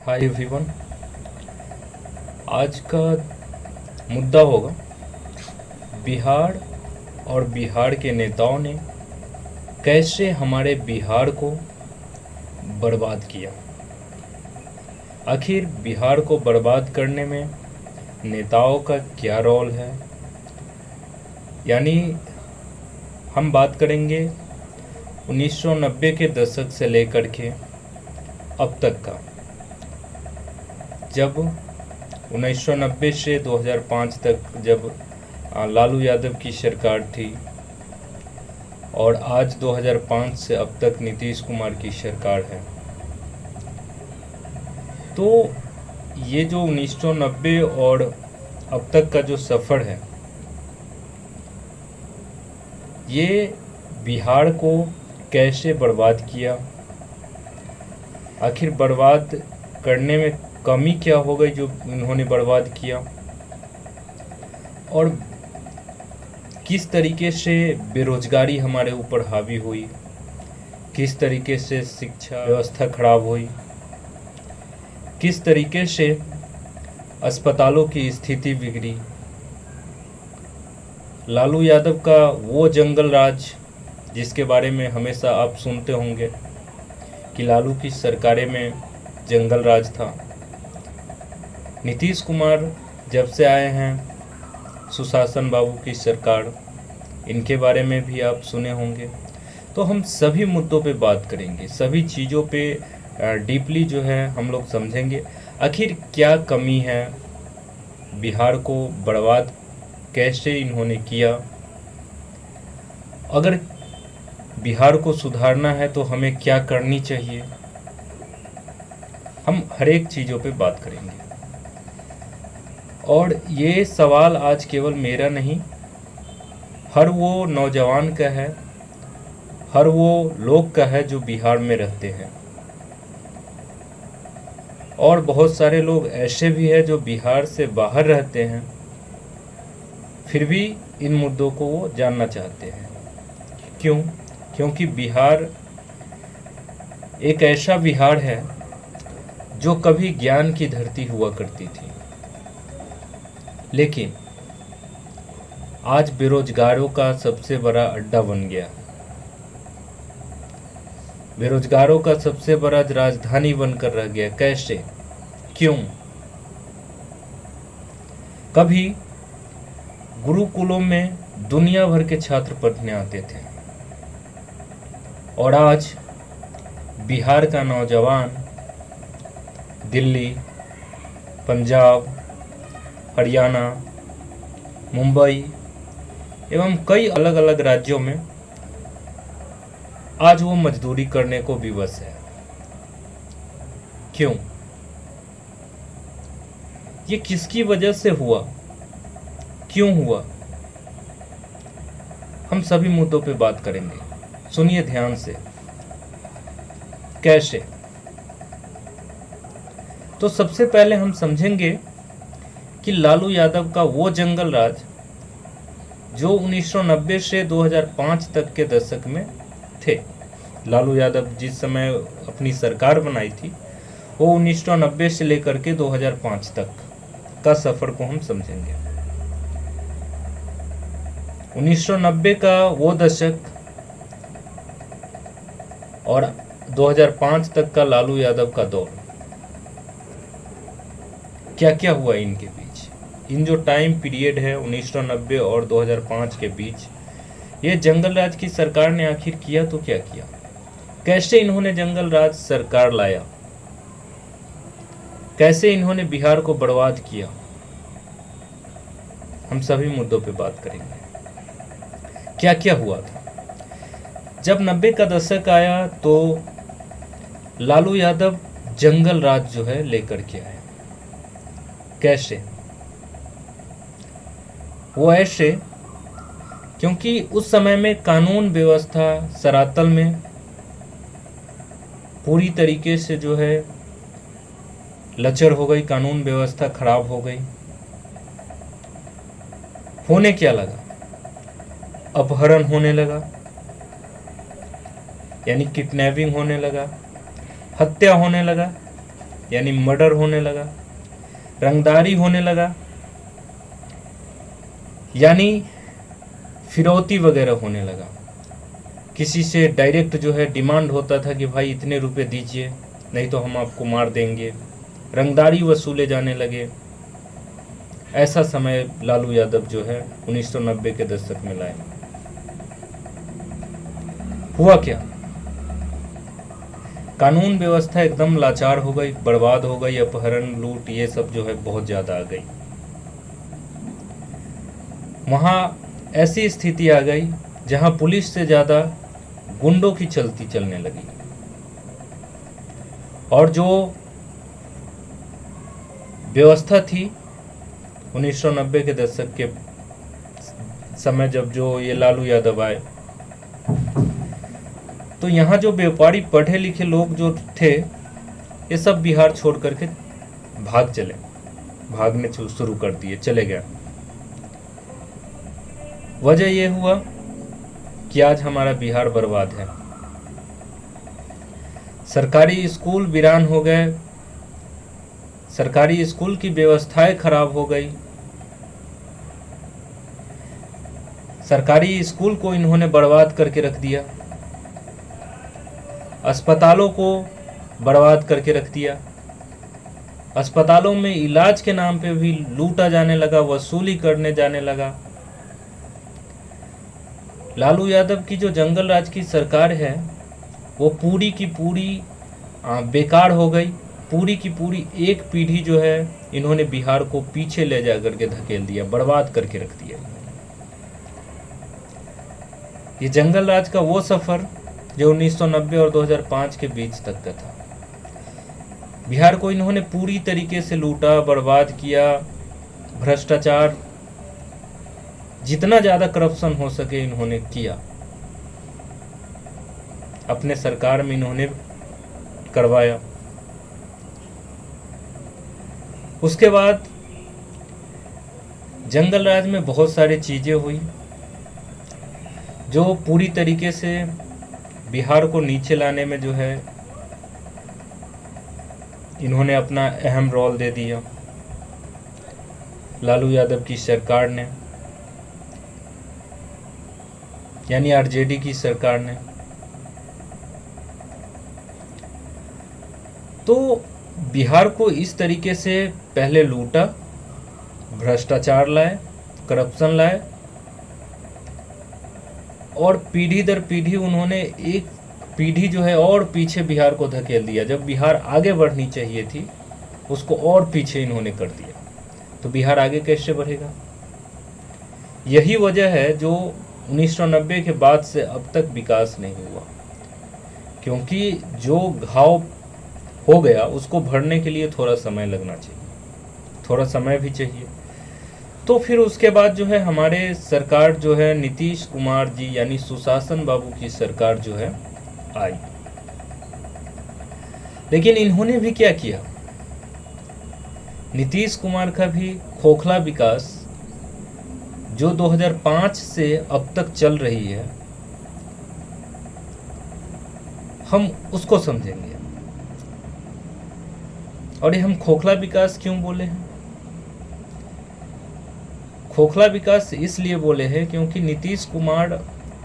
Hi everyone. आज का मुद्दा होगा बिहार और बिहार के नेताओं ने कैसे हमारे बिहार को बर्बाद किया। आखिर बिहार को बर्बाद करने में नेताओं का क्या रोल है। यानी हम बात करेंगे 1990 के दशक से लेकर के अब तक का, जब 1990 से 2005 तक जब लालू यादव की सरकार थी और आज 2005 से अब तक नीतीश कुमार की सरकार है। तो ये जो 1990 और अब तक का जो सफ़र है, ये बिहार को कैसे बर्बाद किया, आखिर बर्बाद करने में कमी क्या हो गई जो इन्होंने बर्बाद किया, और किस तरीके से बेरोजगारी हमारे ऊपर हावी हुई, किस तरीके से शिक्षा व्यवस्था खराब हुई, किस तरीके से अस्पतालों की स्थिति बिगड़ी। लालू यादव का वो जंगल राज जिसके बारे में हमेशा आप सुनते होंगे कि लालू की सरकारें में जंगल राज था। नीतीश कुमार जब से आए हैं, सुशासन बाबू की सरकार, इनके बारे में भी आप सुने होंगे। तो हम सभी मुद्दों पे बात करेंगे, सभी चीज़ों पे डीपली जो है हम लोग समझेंगे आखिर क्या कमी है, बिहार को बर्बाद कैसे इन्होंने किया। अगर बिहार को सुधारना है तो हमें क्या करनी चाहिए, हम हर एक चीज़ों पे बात करेंगे। और ये सवाल आज केवल मेरा नहीं, हर वो नौजवान का है, हर वो लोग का है जो बिहार में रहते हैं। और बहुत सारे लोग ऐसे भी हैं जो बिहार से बाहर रहते हैं, फिर भी इन मुद्दों को वो जानना चाहते हैं। क्यों? क्योंकि बिहार एक ऐसा बिहार है जो कभी ज्ञान की धरती हुआ करती थी, लेकिन आज बेरोजगारों का सबसे बड़ा अड्डा बन गया, बेरोजगारों का सबसे बड़ा राजधानी बनकर रह गया। कैसे? क्यों? कभी गुरुकुलों में दुनिया भर के छात्र पढ़ने आते थे और आज बिहार का नौजवान दिल्ली, पंजाब, हरियाणा, मुंबई एवं कई अलग अलग राज्यों में आज वो मजदूरी करने को विवश है। क्यों? ये किसकी वजह से हुआ, क्यों हुआ, हम सभी मुद्दों पे बात करेंगे। सुनिए ध्यान से। कैसे? तो सबसे पहले हम समझेंगे कि लालू यादव का वो जंगल राज जो 1990 से 2005 तक के दशक में थे। लालू यादव जिस समय अपनी सरकार बनाई थी वो 1990 से लेकर के 2005 तक का सफ़र को हम समझेंगे। 1990 का वो दशक और 2005 तक का लालू यादव का दौर, क्या क्या हुआ इनके बीच। इन जो टाइम पीरियड है 1990 और 2005 के बीच, ये जंगल राज की सरकार ने आखिर किया तो क्या किया, कैसे इन्होंने जंगल राज सरकार लाया, कैसे इन्होंने बिहार को बर्बाद किया, हम सभी मुद्दों पे बात करेंगे। क्या क्या हुआ था जब 90 का दशक आया, तो लालू यादव जंगल राज जो है लेकर के आए। कैसे? वो ऐसे क्योंकि उस समय में कानून व्यवस्था सरातल में पूरी तरीके से जो है लचर हो गई, कानून व्यवस्था खराब हो गई। होने क्या लगा? अपहरण होने लगा, यानी किडनैपिंग होने लगा, हत्या होने लगा, यानी मर्डर होने लगा, रंगदारी होने लगा, यानी फिरौती वगैरह होने लगा। किसी से डायरेक्ट जो है डिमांड होता था कि भाई इतने रुपए दीजिए नहीं तो हम आपको मार देंगे, रंगदारी वसूले जाने लगे। ऐसा समय लालू यादव जो है 1990 के दशक में लाए। हुआ क्या, कानून व्यवस्था एकदम लाचार हो गई, बर्बाद हो गई, अपहरण लूट ये सब जो है बहुत ज़्यादा आ गई। वहाँ ऐसी स्थिति आ गई जहाँ पुलिस से ज़्यादा गुंडों की चलती चलने लगी। और जो व्यवस्था थी 1990 के दशक के समय जब जो ये लालू यादव आए, तो यहाँ जो व्यापारी पढ़े लिखे लोग जो थे ये सब बिहार छोड़ करके भागने शुरू कर दिए, चले गए। वजह ये हुआ कि आज हमारा बिहार बर्बाद है। सरकारी स्कूल वीरान हो गए, सरकारी स्कूल की व्यवस्थाएं खराब हो गई, सरकारी स्कूल को इन्होंने बर्बाद करके रख दिया, अस्पतालों को बर्बाद करके रख दिया। अस्पतालों में इलाज के नाम पे भी लूटा जाने लगा, वसूली करने जाने लगा। लालू यादव की जो जंगल राज की सरकार है वो पूरी की पूरी बेकार हो गई। पूरी की पूरी एक पीढ़ी जो है इन्होंने बिहार को पीछे ले जा करके धकेल दिया, बर्बाद करके रख दिया। ये जंगल राज का वो सफर जो 1990 और 2005 के बीच तक का था। बिहार को इन्होंने पूरी तरीके से लूटा, बर्बाद किया, भ्रष्टाचार, जितना ज़्यादा करप्शन हो सके इन्होंने किया, अपने सरकार में इन्होंने करवाया। उसके बाद जंगल राज में बहुत सारी चीज़ें हुई जो पूरी तरीके से बिहार को नीचे लाने में जो है इन्होंने अपना अहम रोल दे दिया। लालू यादव की सरकार ने, यानी आरजेडी की सरकार ने, तो बिहार को इस तरीके से पहले लूटा, भ्रष्टाचार लाए, करप्शन लाए, और पीढ़ी दर पीढ़ी उन्होंने एक पीढ़ी जो है और पीछे बिहार को धकेल दिया। जब बिहार आगे बढ़नी चाहिए थी उसको और पीछे इन्होंने कर दिया, तो बिहार आगे कैसे बढ़ेगा? यही वजह है जो 1990 के बाद से अब तक विकास नहीं हुआ, क्योंकि जो घाव हो गया उसको भरने के लिए थोड़ा समय लगना चाहिए, थोड़ा समय भी चाहिए। तो फिर उसके बाद जो है हमारे सरकार जो है नीतीश कुमार जी यानी सुशासन बाबू की सरकार जो है आई। लेकिन इन्होंने भी क्या किया, नीतीश कुमार का भी खोखला विकास जो 2005 से अब तक चल रही है, हम उसको समझेंगे। और ये हम खोखला विकास क्यों बोले हैं? खोखला विकास इसलिए बोले हैं क्योंकि नीतीश कुमार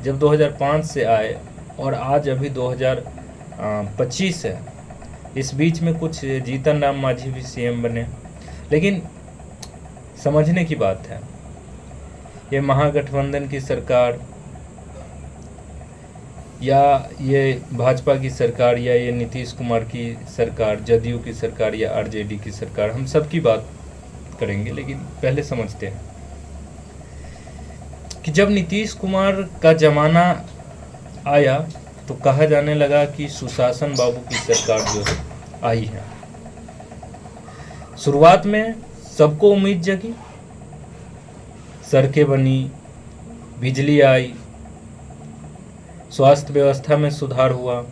जब 2005 से आए और आज अभी 2025 है, इस बीच में कुछ जीतन राम मांझी भी सीएम बने। लेकिन समझने की बात है, ये महागठबंधन की सरकार या ये भाजपा की सरकार या ये नीतीश कुमार की सरकार, जदयू की सरकार या आरजेडी की सरकार, हम सब की बात करेंगे। लेकिन पहले समझते हैं कि जब नीतीश कुमार का ज़माना आया तो कहा जाने लगा कि सुशासन बाबू की सरकार जो आई है। शुरुआत में सबको उम्मीद जगी, सड़कें बनी, बिजली आई, स्वास्थ्य व्यवस्था में सुधार हुआ,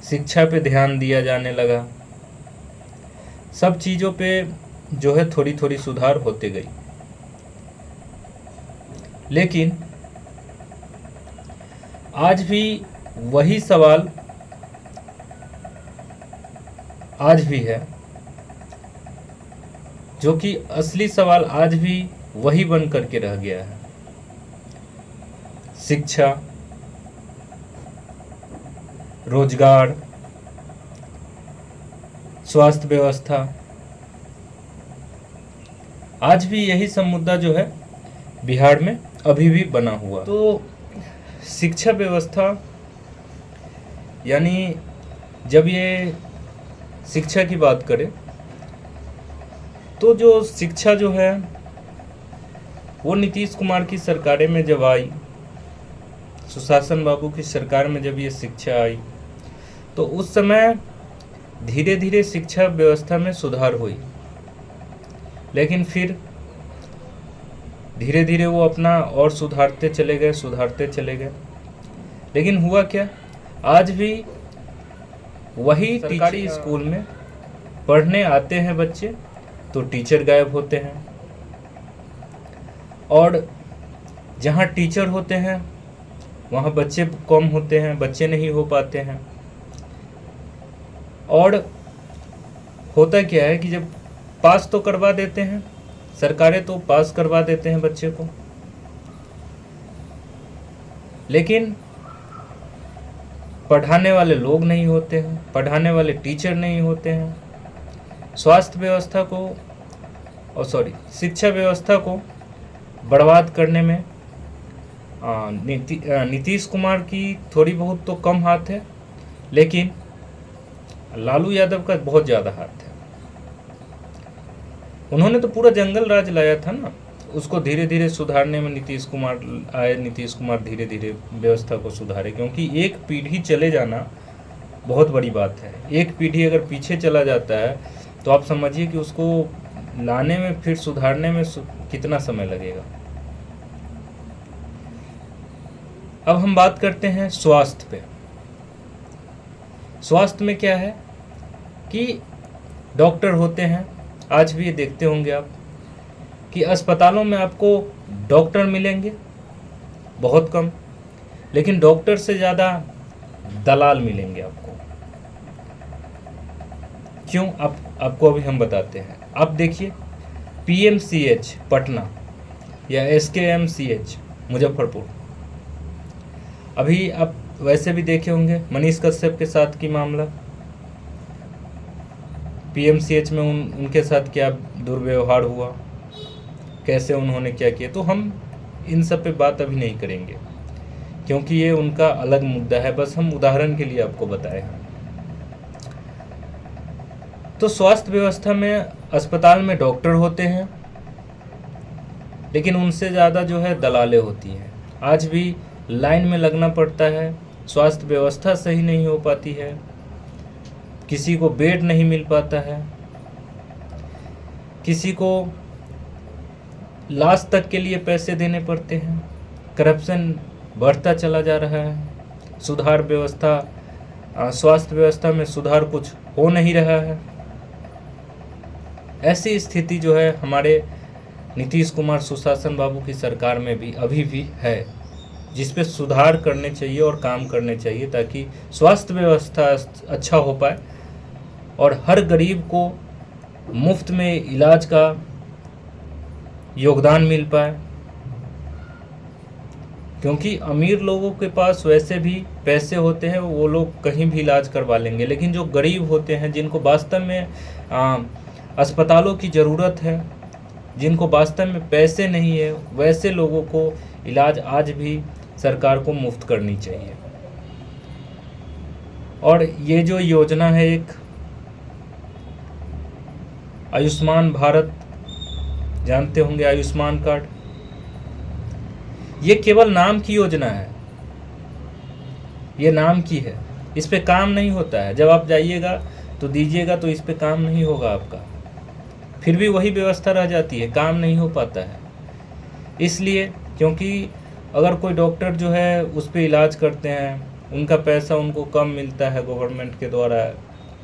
शिक्षा पे ध्यान दिया जाने लगा, सब चीज़ों पे जो है थोड़ी थोड़ी सुधार होते गई। लेकिन आज भी वही सवाल आज भी है, जो कि असली सवाल आज भी वही बन करके रह गया है। शिक्षा, रोजगार, स्वास्थ्य व्यवस्था, आज भी यही सब मुद्दा जो है बिहार में अभी भी बना हुआ। तो शिक्षा व्यवस्था, यानी जब ये शिक्षा की बात करें तो जो शिक्षा जो है वो नीतीश कुमार की सरकारें में जब आई, सुशासन बाबू की सरकार में जब ये शिक्षा आई, तो उस समय धीरे धीरे शिक्षा व्यवस्था में सुधार हुई, लेकिन फिर धीरे धीरे वो अपना और सुधारते चले गए। लेकिन हुआ क्या, आज भी वही सरकारी स्कूल में पढ़ने आते हैं बच्चे तो टीचर गायब होते हैं, और जहाँ टीचर होते हैं वहाँ बच्चे कम होते हैं, बच्चे नहीं हो पाते हैं। और होता क्या है कि जब पास तो करवा देते हैं सरकारें, तो पास करवा देते हैं बच्चे को, लेकिन पढ़ाने वाले लोग नहीं होते हैं, पढ़ाने वाले टीचर नहीं होते हैं। स्वास्थ्य व्यवस्था को शिक्षा व्यवस्था को बर्बाद करने में नीतीश कुमार की थोड़ी बहुत तो कम हाथ है, लेकिन लालू यादव का बहुत ज़्यादा हाथ है। उन्होंने तो पूरा जंगल राज लाया था ना, उसको धीरे धीरे सुधारने में नीतीश कुमार धीरे धीरे व्यवस्था को सुधारे, क्योंकि एक पीढ़ी चले जाना बहुत बड़ी बात है। एक पीढ़ी अगर पीछे चला जाता है तो आप समझिए कि उसको लाने में, फिर सुधारने में कितना समय लगेगा। अब हम बात करते हैं स्वास्थ्य पे। स्वास्थ्य में क्या है कि डॉक्टर होते हैं, आज भी ये देखते होंगे आप कि अस्पतालों में आपको डॉक्टर मिलेंगे बहुत कम, लेकिन डॉक्टर से ज़्यादा दलाल मिलेंगे आपको। क्यों, आपको अभी हम बताते हैं। आप देखिए PMCH पटना या SKMCH मुजफ्फरपुर, अभी आप वैसे भी देखे होंगे मनीष कश्यप के साथ की मामला, PMCH में उनके साथ क्या दुर्व्यवहार हुआ, कैसे उन्होंने क्या किया। तो हम इन सब पे बात अभी नहीं करेंगे, क्योंकि ये उनका अलग मुद्दा है, बस हम उदाहरण के लिए आपको बताए हैं। तो स्वास्थ्य व्यवस्था में अस्पताल में डॉक्टर होते हैं, लेकिन उनसे ज़्यादा जो है दलालें होती हैं। आज भी लाइन में लगना पड़ता है, स्वास्थ्य व्यवस्था सही नहीं हो पाती है, किसी को बेड नहीं मिल पाता है, किसी को लाश तक के लिए पैसे देने पड़ते हैं। करप्शन बढ़ता चला जा रहा है, स्वास्थ्य व्यवस्था में सुधार कुछ हो नहीं रहा है। ऐसी स्थिति जो है हमारे नीतीश कुमार सुशासन बाबू की सरकार में भी अभी भी है, जिस पे सुधार करने चाहिए और काम करने चाहिए, ताकि स्वास्थ्य व्यवस्था अच्छा हो पाए और हर गरीब को मुफ्त में इलाज का योगदान मिल पाए। क्योंकि अमीर लोगों के पास वैसे भी पैसे होते हैं, वो लोग कहीं भी इलाज करवा लेंगे, लेकिन जो गरीब होते हैं, जिनको वास्तव में अस्पतालों की ज़रूरत है, जिनको वास्तव में पैसे नहीं है, वैसे लोगों को इलाज आज भी सरकार को मुफ्त करनी चाहिए। और ये जो योजना है एक आयुष्मान भारत, जानते होंगे आयुष्मान कार्ड, ये केवल नाम की योजना है, ये नाम की है, इस पे काम नहीं होता है। जब आप जाइएगा तो दीजिएगा तो इस पे काम नहीं होगा आपका, फिर भी वही व्यवस्था रह जाती है, काम नहीं हो पाता है। इसलिए क्योंकि अगर कोई डॉक्टर जो है उस पे इलाज करते हैं, उनका पैसा उनको कम मिलता है गवर्नमेंट के द्वारा,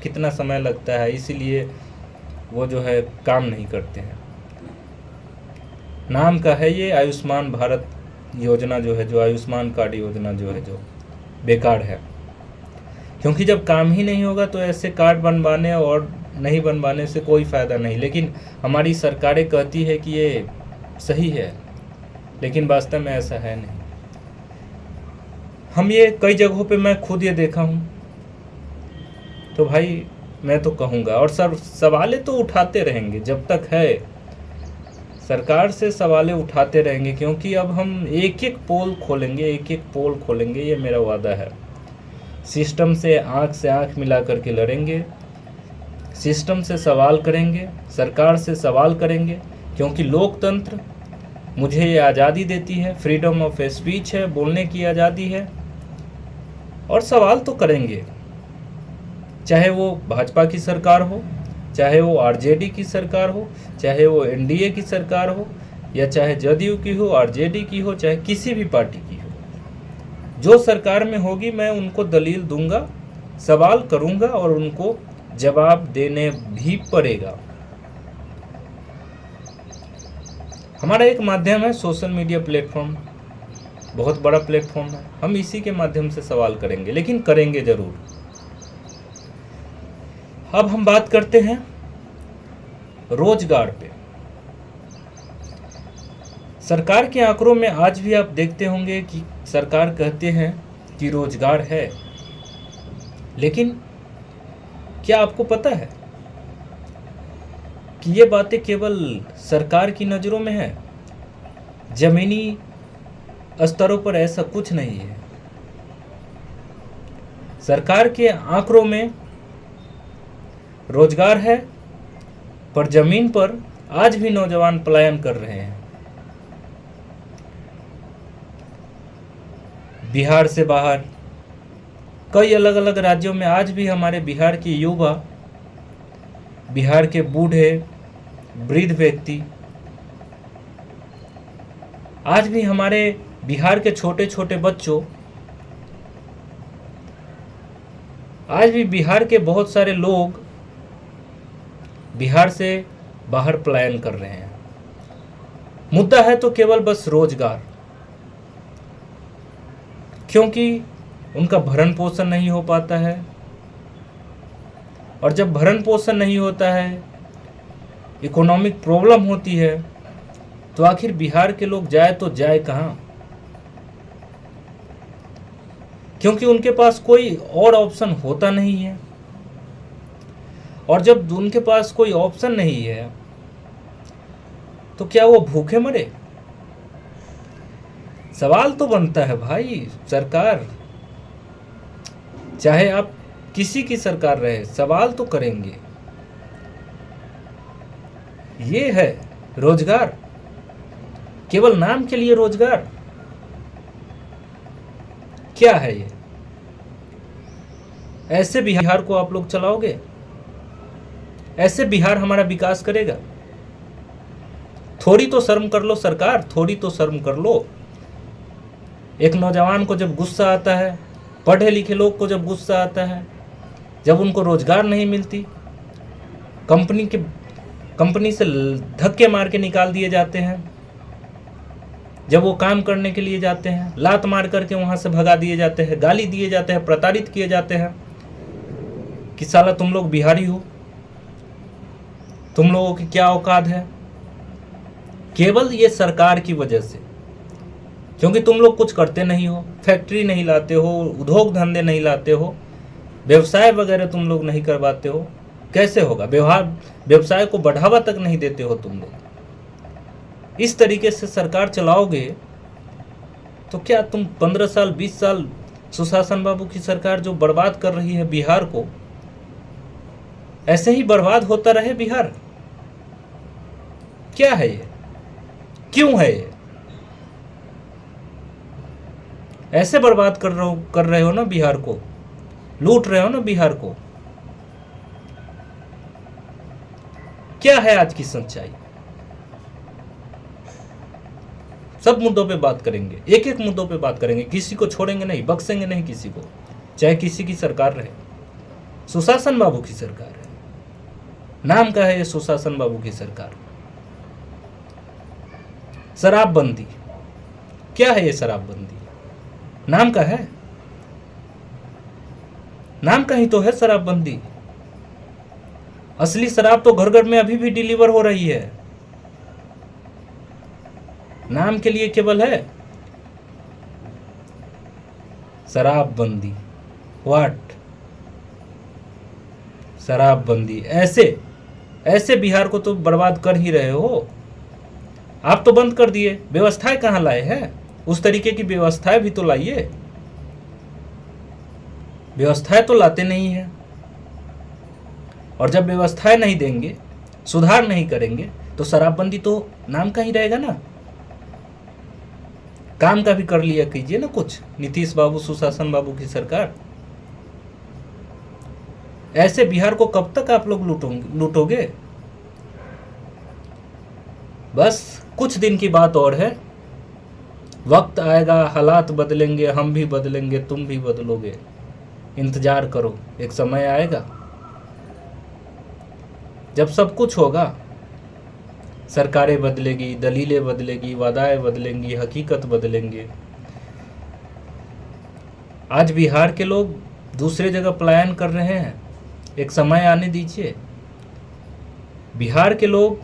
कितना समय लगता है, इसीलिए वो जो है काम नहीं करते हैं। नाम का है ये आयुष्मान भारत योजना जो है, जो आयुष्मान कार्ड योजना जो है, जो बेकार है। क्योंकि जब काम ही नहीं होगा तो ऐसे कार्ड बनवाने और नहीं बनवाने से कोई फ़ायदा नहीं। लेकिन हमारी सरकारें कहती है कि ये सही है, लेकिन वास्तव में ऐसा है नहीं। हम ये कई जगहों पे मैं खुद ये देखा हूँ। तो भाई मैं तो कहूँगा, और सवालें तो उठाते रहेंगे जब तक है, सरकार से सवालें उठाते रहेंगे, क्योंकि अब हम एक एक पोल खोलेंगे, ये मेरा वादा है। सिस्टम से आंख मिला करके लड़ेंगे, सिस्टम से सवाल करेंगे, सरकार से सवाल करेंगे, क्योंकि लोकतंत्र मुझे ये आज़ादी देती है, फ्रीडम ऑफ स्पीच है, बोलने की आज़ादी है, और सवाल तो करेंगे। चाहे वो भाजपा की सरकार हो, चाहे वो आरजेडी की सरकार हो, चाहे वो एनडीए की सरकार हो, या चाहे जदयू की हो, आरजेडी की हो, चाहे किसी भी पार्टी की हो, जो सरकार में होगी मैं उनको दलील दूंगा, सवाल करूंगा और उनको जवाब देने भी पड़ेगा। हमारा एक माध्यम है सोशल मीडिया प्लेटफॉर्म, बहुत बड़ा प्लेटफॉर्म है, हम इसी के माध्यम से सवाल करेंगे, लेकिन करेंगे जरूर। अब हम बात करते हैं रोजगार पे। सरकार के आंकड़ों में आज भी आप देखते होंगे कि सरकार कहते हैं कि रोजगार है, लेकिन क्या आपको पता है कि ये बातें केवल सरकार की नज़रों में है? जमीनी स्तरों पर ऐसा कुछ नहीं है। सरकार के आंकड़ों में रोजगार है, पर जमीन पर आज भी नौजवान पलायन कर रहे हैं। बिहार से बाहर कई अलग अलग राज्यों में आज भी हमारे बिहार के युवा, बिहार के बूढ़े वृद्ध व्यक्ति, आज भी हमारे बिहार के छोटे छोटे बच्चों, आज भी बिहार के बहुत सारे लोग बिहार से बाहर पलायन कर रहे हैं। मुद्दा है तो केवल बस रोजगार, क्योंकि उनका भरण पोषण नहीं हो पाता है, और जब भरण पोषण नहीं होता है, इकोनॉमिक प्रॉब्लम होती है, तो आखिर बिहार के लोग जाए तो जाए कहाँ? क्योंकि उनके पास कोई और ऑप्शन होता नहीं है, और जब उनके पास कोई ऑप्शन नहीं है तो क्या वो भूखे मरे? सवाल तो बनता है भाई। सरकार, चाहे आप किसी की सरकार रहे, सवाल तो करेंगे। ये है रोजगार, केवल नाम के लिए रोजगार? क्या है ये? ऐसे बिहार को आप लोग चलाओगे? ऐसे बिहार हमारा विकास करेगा? थोड़ी तो शर्म कर लो सरकार, थोड़ी तो शर्म कर लो। एक नौजवान को जब गुस्सा आता है, पढ़े लिखे लोग को जब गुस्सा आता है, जब उनको रोजगार नहीं मिलती, कंपनी से धक्के मार के निकाल दिए जाते हैं, जब वो काम करने के लिए जाते हैं लात मार करके वहां से भगा दिए जाते हैं, गाली दिए जाते हैं, प्रताड़ित किए जाते हैं कि साला तुम लोग बिहारी हो, तुम लोगों की क्या औकात है। केवल ये सरकार की वजह से, क्योंकि तुम लोग कुछ करते नहीं हो, फैक्ट्री नहीं लाते हो, उद्योग धंधे नहीं लाते हो, व्यवसाय वगैरह तुम लोग नहीं करवाते हो। कैसे होगा? व्यवसाय को बढ़ावा तक नहीं देते हो तुम लोग। इस तरीके से सरकार चलाओगे तो क्या तुम 15 साल 20 साल सुशासन बाबू की सरकार जो बर्बाद कर रही है बिहार को, ऐसे ही बर्बाद होता रहे बिहार? क्या है ये? क्यों है ये? ऐसे बर्बाद कर रहे हो ना बिहार को, लूट रहे हो ना बिहार को। क्या है आज की सच्चाई? सब मुद्दों पे बात करेंगे, एक एक मुद्दों पे बात करेंगे, किसी को छोड़ेंगे नहीं, बख्शेंगे नहीं किसी को, चाहे किसी की सरकार रहे। सुशासन बाबू की सरकार है, नाम का है ये सुशासन बाबू की सरकार। शराबबंदी, क्या है ये शराबबंदी? नाम का है। नाम का ही तो है शराबबंदी। असली शराब तो घर घर में अभी भी डिलीवर हो रही है, नाम के लिए केवल है शराबबंदी। व्हाट? शराबबंदी। ऐसे ऐसे बिहार को तो बर्बाद कर ही रहे हो। आप तो बंद कर दिए, व्यवस्थाएं कहाँ लाए हैं? उस तरीके की व्यवस्थाएं भी तो लाइए। व्यवस्थाएं तो लाते नहीं हैं, और जब व्यवस्थाएं नहीं देंगे, सुधार नहीं करेंगे, तो शराबबंदी तो नाम का ही रहेगा ना। काम का भी कर लिया कीजिए ना कुछ, नीतीश बाबू, सुशासन बाबू की सरकार। ऐसे बिहार को कब तक आप लोग लूटोगे? बस कुछ दिन की बात और है, वक्त आएगा, हालात बदलेंगे, हम भी बदलेंगे, तुम भी बदलोगे। इंतजार करो, एक समय आएगा जब सब कुछ होगा। सरकारें बदलेगी, दलीलें बदलेगी, वादाएं बदलेंगी, हकीकत बदलेंगे। आज बिहार के लोग दूसरे जगह पलायन कर रहे हैं, एक समय आने दीजिए। बिहार के लोग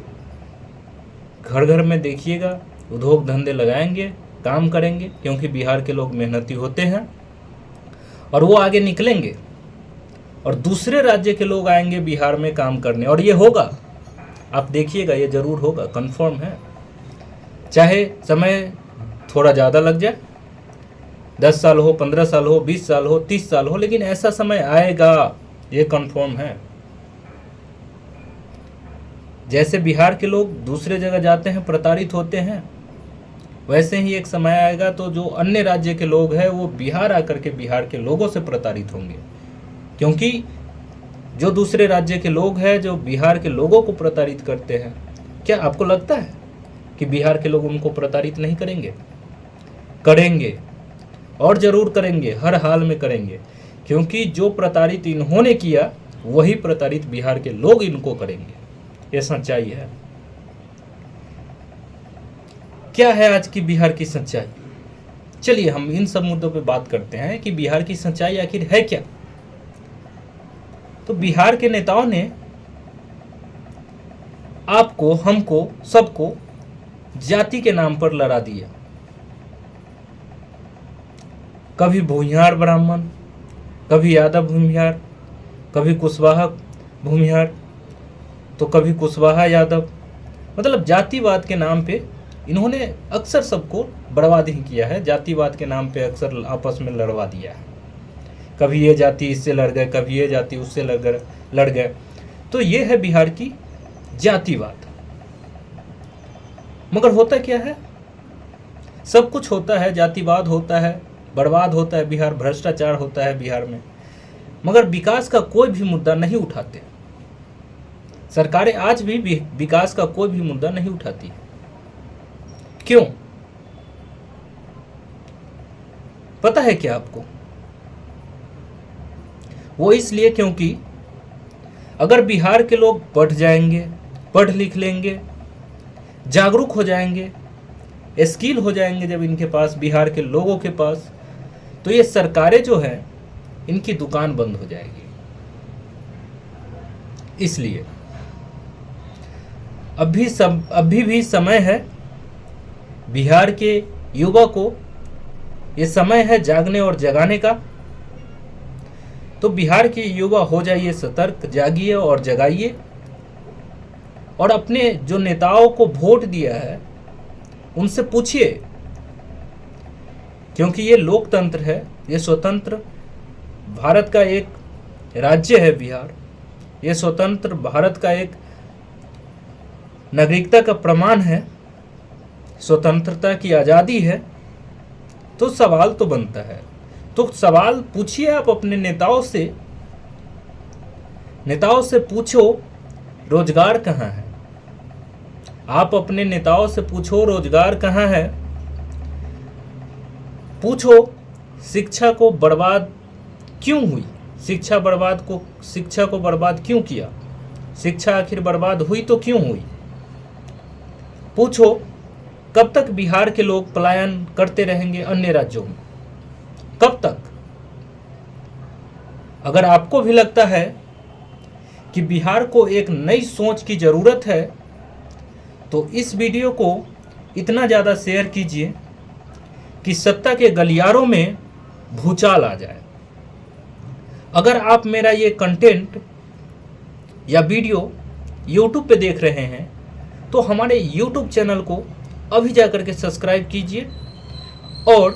घर घर में देखिएगा उद्योग धंधे लगाएंगे, काम करेंगे, क्योंकि बिहार के लोग मेहनती होते हैं और वो आगे निकलेंगे, और दूसरे राज्य के लोग आएंगे बिहार में काम करने, और ये होगा, आप देखिएगा, ये जरूर होगा, कंफर्म है। चाहे समय थोड़ा ज़्यादा लग जाए, 10 साल हो, 15 साल हो, 20 साल हो, 30 साल हो, लेकिन ऐसा समय आएगा, ये कंफर्म है। जैसे बिहार के लोग दूसरे जगह जाते हैं, प्रताड़ित होते हैं, वैसे ही एक समय आएगा तो जो अन्य राज्य के लोग हैं वो बिहार आकर के बिहार के लोगों से प्रताड़ित होंगे। क्योंकि जो दूसरे राज्य के लोग हैं जो बिहार के लोगों को प्रताड़ित करते हैं, क्या आपको लगता है कि बिहार के लोग उनको प्रताड़ित नहीं करेंगे? करेंगे, और ज़रूर करेंगे, हर हाल में करेंगे, क्योंकि जो प्रताड़ित इन्होंने किया वही प्रताड़ित बिहार के लोग इनको करेंगे। ये सच्चाई है। क्या है आज की बिहार की सच्चाई? चलिए हम इन सब मुद्दों पे बात करते हैं कि बिहार की सच्चाई आखिर है क्या। तो बिहार के नेताओं ने आपको, हमको, सबको जाति के नाम पर लड़ा दिया। कभी भूमिहार ब्राह्मण, कभी यादव भूमिहार, कभी कुशवाहा भूमिहार, तो कभी कुशवाहा यादव। मतलब जातिवाद के नाम पे इन्होंने अक्सर सबको बर्बाद ही किया है। जातिवाद के नाम पे अक्सर आपस में लड़वा दिया है। कभी ये जाति इससे लड़ गए, कभी ये जाति उससे लड़ गए। तो ये है बिहार की जातिवाद। मगर होता क्या है? सब कुछ होता है, जातिवाद होता है, बर्बाद होता है बिहार, भ्रष्टाचार होता है बिहार में, मगर विकास का कोई भी मुद्दा नहीं उठाते। सरकारें आज भी विकास का कोई भी मुद्दा नहीं उठाती। क्यों? पता है क्या आपको? वो इसलिए क्योंकि अगर बिहार के लोग पढ़ जाएंगे, पढ़ लिख लेंगे, जागरूक हो जाएंगे, स्किल हो जाएंगे जब इनके पास, बिहार के लोगों के पास, तो ये सरकारें जो हैं इनकी दुकान बंद हो जाएगी। इसलिए अभी भी समय है बिहार के युवा को, ये समय है जागने और जगाने का। तो बिहार के युवा हो जाइए सतर्क, जागिए और जगाइए, और अपने जो नेताओं को वोट दिया है उनसे पूछिए, क्योंकि ये लोकतंत्र है, ये स्वतंत्र भारत का एक राज्य है बिहार, ये स्वतंत्र भारत का एक नागरिकता का प्रमाण है, स्वतंत्रता की आज़ादी है। तो सवाल तो बनता है, तो सवाल पूछिए आप अपने नेताओं से। नेताओं से पूछो रोजगार कहाँ है। आप अपने नेताओं से पूछो रोजगार कहाँ है। पूछो शिक्षा को बर्बाद क्यों हुई, शिक्षा को बर्बाद क्यों किया, शिक्षा आखिर बर्बाद हुई तो क्यों हुई। पूछो कब तक बिहार के लोग पलायन करते रहेंगे अन्य राज्यों में, कब तक? अगर आपको भी लगता है कि बिहार को एक नई सोच की ज़रूरत है तो इस वीडियो को इतना ज़्यादा शेयर कीजिए कि सत्ता के गलियारों में भूचाल आ जाए। अगर आप मेरा ये कंटेंट या वीडियो YouTube पे देख रहे हैं तो हमारे YouTube चैनल को अभी जाकर के सब्सक्राइब कीजिए, और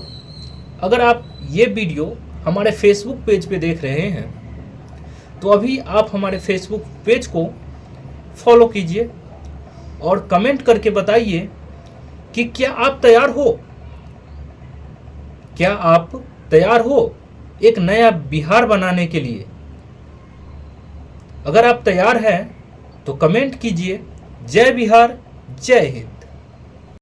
अगर आप ये वीडियो हमारे Facebook पेज पे देख रहे हैं तो अभी आप हमारे Facebook पेज को फॉलो कीजिए और कमेंट करके बताइए कि क्या आप तैयार हो, क्या आप तैयार हो एक नया बिहार बनाने के लिए। अगर आप तैयार हैं तो कमेंट कीजिए। जय बिहार, जय हिंद।